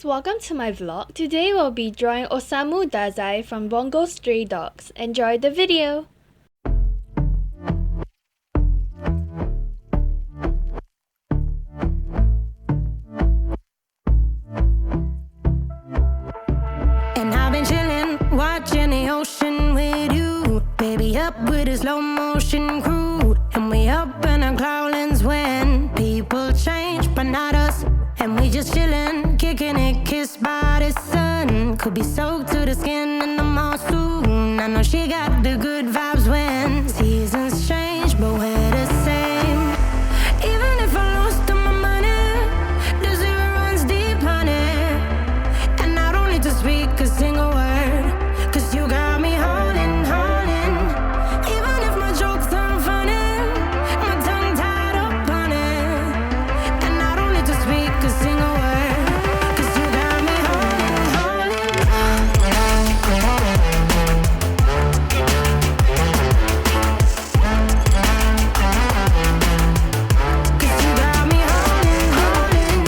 welcome to my vlog. Today we'll be drawing Osamu Dazai from Bungo Stray Dogs. Enjoy the video! And I've been chilling, watching the ocean with you. Baby up with a slow motion crew. And we up in our cloudlands when people change, but not us. And we just chillin', kicking it, kissed by the sun. Could be soaked to the skin in the monsoon. I know she got the good vibes when seasons change, but we're the same. Even if I lost all my money, the zero runs deep, honey. And I don't need to speak a single word, 'cause you got me holding, holding. Even if my jokes aren't funny, my tongue tied up on it. And I don't need to speak a single word, 'cause you got me holding, holding. 'Cause you got me holding, holding.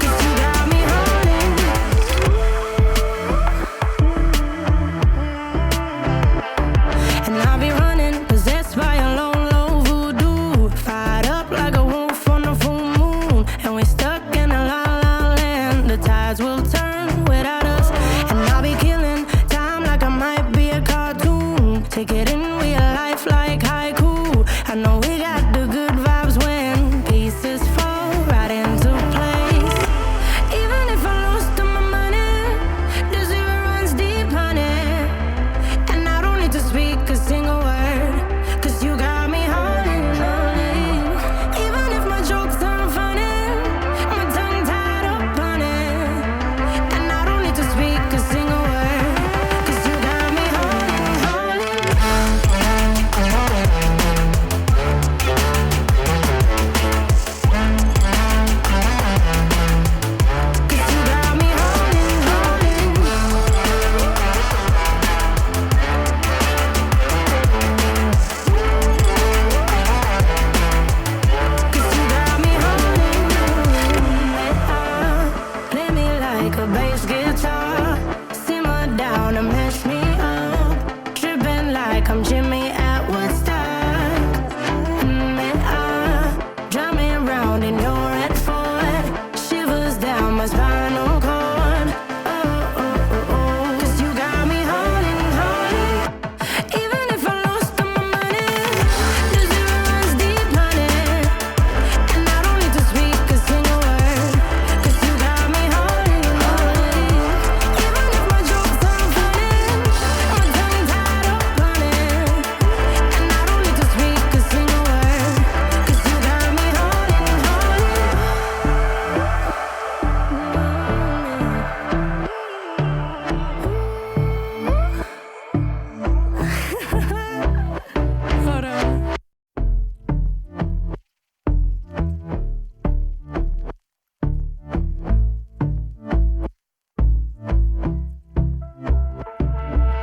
'Cause you got me holding. And I'll be running, possessed by a low, low voodoo. Fired up like a wolf on the full moon. And we're stuck in a la la land. The tides will turn without us. And I'll be killing time like I might be a cartoon. Take it in real life like haiku. I know we got the good vibes when pieces fall right into place. Even if I lost all my money, the zero runs deep, honey. And I don't need to speak a single word, 'cause you got me holding, holding. Even if my jokes aren't funny, my tongue tied up on it. And I don't need to speak a single word, 'cause you got me holding, holding. 'Cause you got me holding, holding. 'Cause you got me holding, play me like a bass guitar. Simmer down and mash me up. Tripping like I'm Jimmy at Woodstock. Drive me around in your red Ford. Shivers down my spinal cord. Oh, oh, oh, oh. 'Cause you got me holding, holding. Even if I lost all my money, the zero runs deep, honey. And I don't need to speak a single word, 'cause you got me holding, holding. Even if my jokes aren't funny, my tongue tied up on it. And I don't need to speak a single word, 'cause you got me holding, holding. Hold on.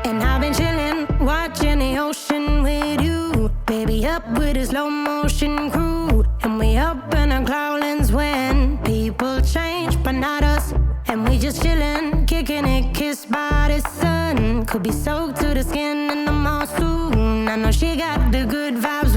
And I've been chilling, watching the ocean with you. Baby up with a slow motion crew. And we up in our cloudlands when people change, but not us. And we just chillin', kicking it, kissed by the sun. Could be soaked to the skin in the monsoon. I know she got the good vibes